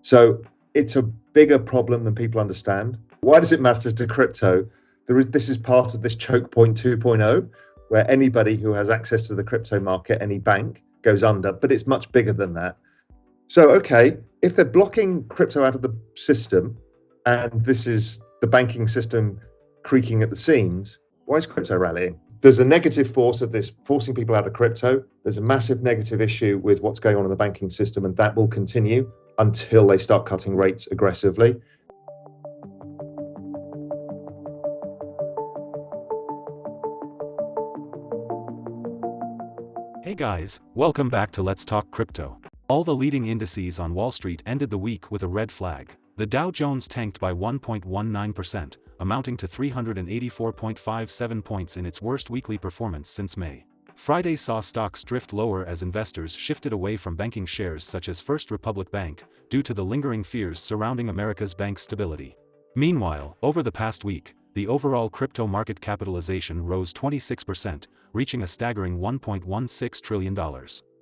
So it's a bigger problem than people understand. Why does it matter to crypto? This is part of this choke point 2.0, where anybody who has access to the crypto market, any bank, goes under, but it's much bigger than that. So, okay, if they're blocking crypto out of the system, and this is the banking system creaking at the seams, why is crypto rallying? There's a negative force of this forcing people out of crypto. There's a massive negative issue with what's going on in the banking system, and that will continue until they start cutting rates aggressively. Hey guys, welcome back to Let's Talk Crypto. All the leading indices on Wall Street ended the week with a red flag. The Dow Jones tanked by 1.19%, amounting to 384.57 points in its worst weekly performance since May. Friday saw stocks drift lower as investors shifted away from banking shares such as First Republic Bank, due to the lingering fears surrounding America's bank stability. Meanwhile, over the past week, the overall crypto market capitalization rose 26%, reaching a staggering $1.16 trillion.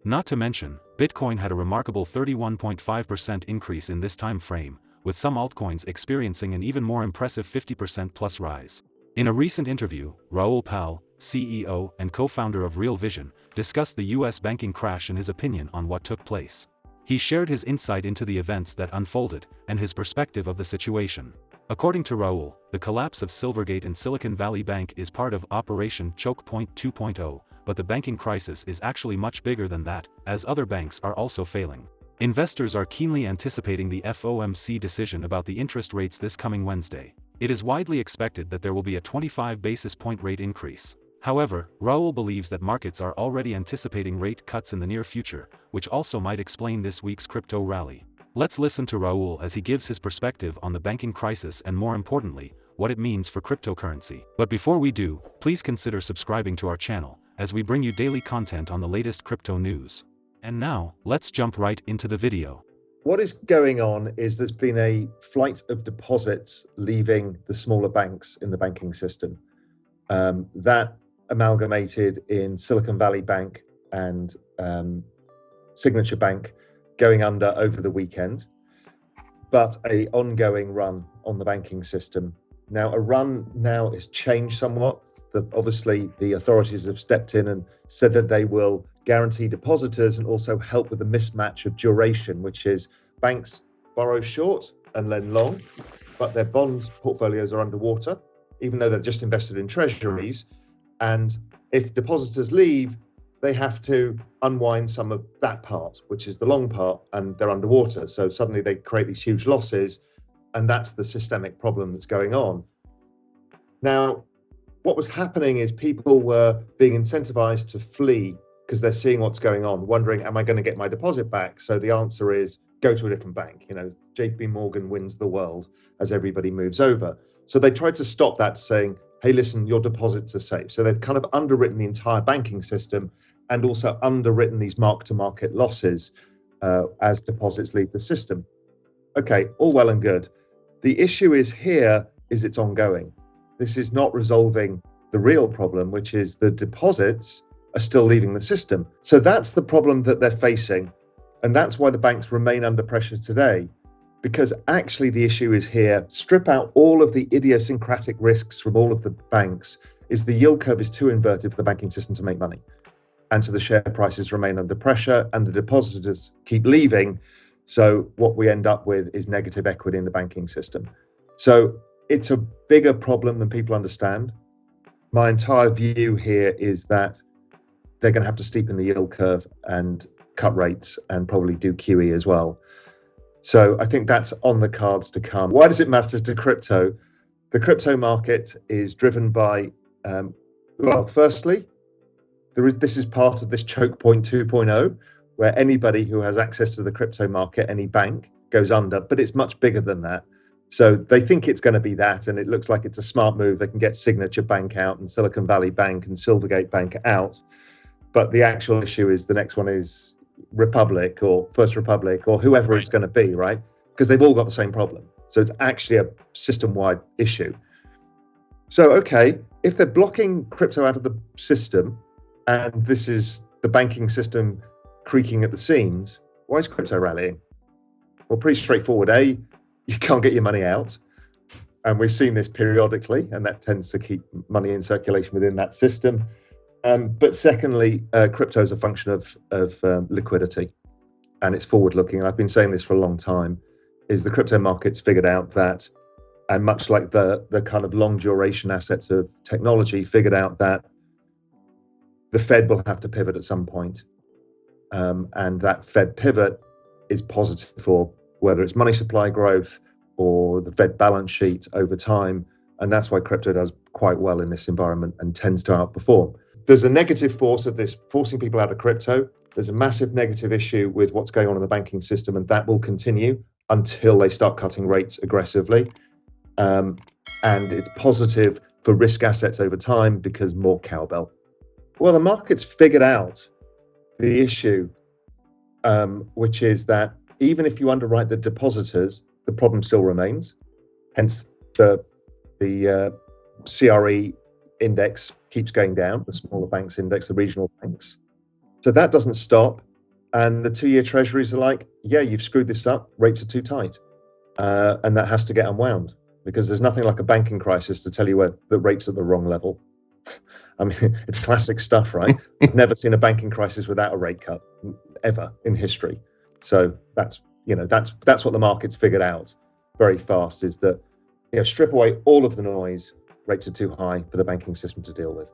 Not to mention, Bitcoin had a remarkable 31.5% increase in this time frame, with some altcoins experiencing an even more impressive 50% plus rise. In a recent interview, Raoul Pal, CEO and co-founder of Real Vision, discussed the US banking crash and his opinion on what took place. He shared his insight into the events that unfolded, and his perspective of the situation. According to Raoul, the collapse of Silvergate and Silicon Valley Bank is part of Operation Choke Point 2.0, but the banking crisis is actually much bigger than that, as other banks are also failing. Investors are keenly anticipating the FOMC decision about the interest rates this coming Wednesday. It is widely expected that there will be a 25 basis point rate increase. However, Raoul believes that markets are already anticipating rate cuts in the near future, which also might explain this week's crypto rally. Let's listen to Raoul as he gives his perspective on the banking crisis and, more importantly, what it means for cryptocurrency. But before we do, please consider subscribing to our channel, as we bring you daily content on the latest crypto news. And now, let's jump right into the video. What is going on is there's been a flight of deposits leaving the smaller banks in the banking system. That amalgamated in Silicon Valley Bank and Signature Bank going under over the weekend, but an ongoing run on the banking system. Now, a run now has changed somewhat. Obviously, the authorities have stepped in and said that they will guarantee depositors and also help with the mismatch of duration, which is banks borrow short and lend long, but their bond portfolios are underwater, even though they're just invested in treasuries. And if depositors leave, they have to unwind some of that part, which is the long part, and they're underwater. So suddenly they create these huge losses, and that's the systemic problem that's going on. Now, what was happening is people were being incentivized to flee because they're seeing what's going on, wondering, am I going to get my deposit back? So the answer is go to a different bank. JP Morgan wins the world as everybody moves over. So they tried to stop that, saying, hey, listen, your deposits are safe. So they've kind of underwritten the entire banking system and also underwritten these mark-to-market losses as deposits leave the system. Okay, all well and good. The issue is it's ongoing. This is not resolving the real problem, which is the deposits are still leaving the system. So that's the problem that they're facing. And that's why the banks remain under pressure today, because actually the issue is here. Strip out all of the idiosyncratic risks from all of the banks, is the yield curve is too inverted for the banking system to make money. And so the share prices remain under pressure and the depositors keep leaving. So what we end up with is negative equity in the banking system. So it's a bigger problem than people understand. My entire view here is that they're going to have to steepen the yield curve and cut rates and probably do QE as well. So I think that's on the cards to come. Why does it matter to crypto? The crypto market is driven by, firstly, this is part of this choke point 2.0, where anybody who has access to the crypto market, any bank, goes under, but it's much bigger than that. So they think it's going to be that, and it looks like it's a smart move. They can get Signature Bank out and Silicon Valley Bank and Silvergate Bank out. But the actual issue is the next one is Republic or First Republic or whoever it's going to be, right? Because they've all got the same problem. So it's actually a system-wide issue. So, okay, if they're blocking crypto out of the system, and this is the banking system creaking at the seams, why is crypto rallying? Well, pretty straightforward. A, you can't get your money out. And we've seen this periodically, and that tends to keep money in circulation within that system. But secondly, crypto is a function of liquidity, and it's forward-looking. And I've been saying this for a long time, is the crypto markets figured out that, and much like the kind of long duration assets of technology, figured out that the Fed will have to pivot at some point. And that Fed pivot is positive for whether it's money supply growth or the Fed balance sheet over time. And that's why crypto does quite well in this environment and tends to outperform. There's a negative force of this forcing people out of crypto. There's a massive negative issue with what's going on in the banking system, and that will continue until they start cutting rates aggressively. And it's positive for risk assets over time because more cowbell. Well, the market's figured out the issue, which is that even if you underwrite the depositors, the problem still remains. Hence, the CRE index keeps going down, the smaller banks index, the regional banks. So that doesn't stop. And the 2-year treasuries are like, yeah, you've screwed this up, rates are too tight. And that has to get unwound, because there's nothing like a banking crisis to tell you where the rates are at the wrong level. I mean, it's classic stuff, right? I've never seen a banking crisis without a rate cut, ever in history. So that's what the market's figured out very fast, is that, strip away all of the noise, rates are too high for the banking system to deal with.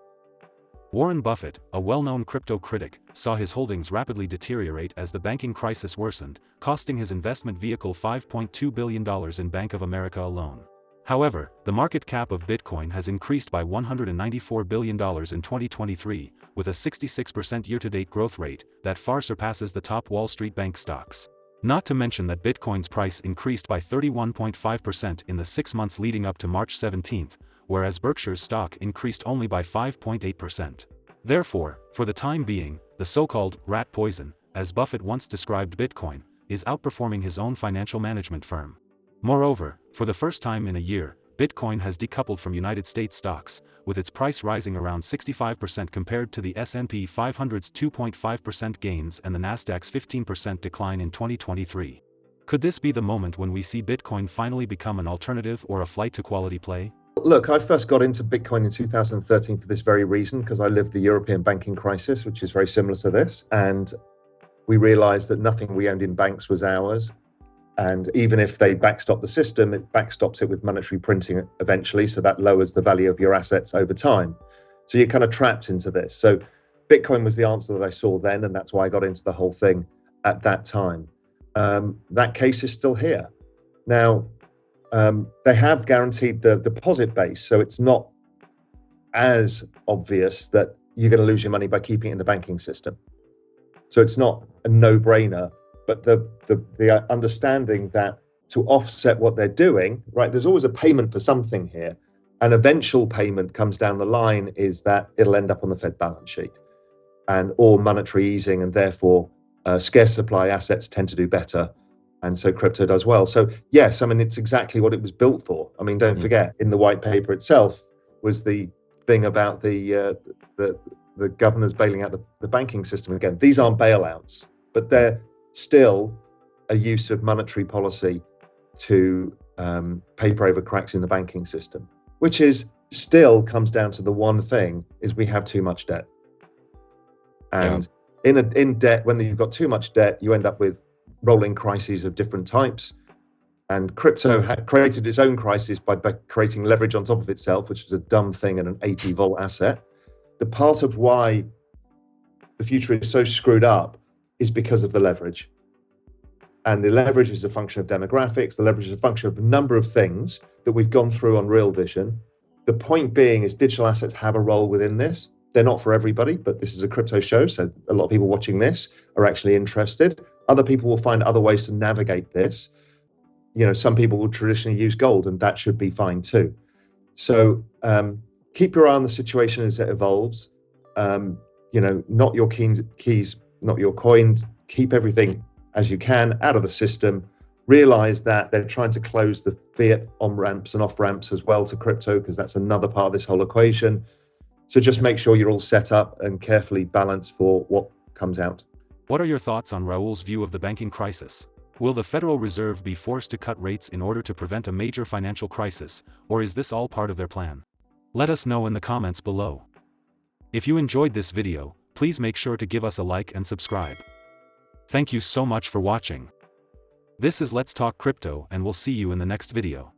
Warren Buffett, a well-known crypto critic, saw his holdings rapidly deteriorate as the banking crisis worsened, costing his investment vehicle $5.2 billion in Bank of America alone. However, the market cap of Bitcoin has increased by $194 billion in 2023, with a 66% year-to-date growth rate that far surpasses the top Wall Street bank stocks. Not to mention that Bitcoin's price increased by 31.5% in the 6 months leading up to March 17, whereas Berkshire's stock increased only by 5.8%. Therefore, for the time being, the so-called rat poison, as Buffett once described Bitcoin, is outperforming his own financial management firm. Moreover, for the first time in a year, Bitcoin has decoupled from United States stocks, with its price rising around 65% compared to the S&P 500's 2.5% gains and the Nasdaq's 15% decline in 2023. Could this be the moment when we see Bitcoin finally become an alternative or a flight to quality play? Look, I first got into Bitcoin in 2013 for this very reason, because I lived the European banking crisis, which is very similar to this. And we realized that nothing we owned in banks was ours. And even if they backstop the system, it backstops it with monetary printing eventually. So that lowers the value of your assets over time. So you're kind of trapped into this. So Bitcoin was the answer that I saw then. And that's why I got into the whole thing at that time. That case is still here. Now, they have guaranteed the deposit base. So it's not as obvious that you're going to lose your money by keeping it in the banking system. So it's not a no-brainer. But the understanding that to offset what they're doing, right, there's always a payment for something here. An eventual payment comes down the line is that it'll end up on the Fed balance sheet, and or monetary easing, and therefore scarce supply assets tend to do better. And so crypto does well. So yes, I mean, it's exactly what it was built for. I mean, don't forget, in the white paper itself was the thing about the governors bailing out the banking system. Again, these aren't bailouts, but they're still a use of monetary policy to paper over cracks in the banking system, which is still comes down to the one thing, is we have too much debt. And in debt, when you've got too much debt, you end up with rolling crises of different types. And crypto had created its own crisis by creating leverage on top of itself, which is a dumb thing and an 80-volt asset. The part of why the future is so screwed up is because of the leverage. And the leverage is a function of demographics. The leverage is a function of a number of things that we've gone through on Real Vision. The point being is digital assets have a role within this. They're not for everybody, but this is a crypto show, so a lot of people watching this are actually interested. Other people will find other ways to navigate this. Some people will traditionally use gold, and that should be fine too. So keep your eye on the situation as it evolves. Not your keys, not your coins. Keep everything as you can out of the system. Realize that they're trying to close the fiat on-ramps and off-ramps as well to crypto, because that's another part of this whole equation. So just make sure you're all set up and carefully balanced for what comes out. What are your thoughts on Raul's view of the banking crisis? Will the Federal Reserve be forced to cut rates in order to prevent a major financial crisis, or is this all part of their plan? Let us know in the comments below. If you enjoyed this video, please make sure to give us a like and subscribe. Thank you so much for watching. This is Let's Talk Crypto, and we'll see you in the next video.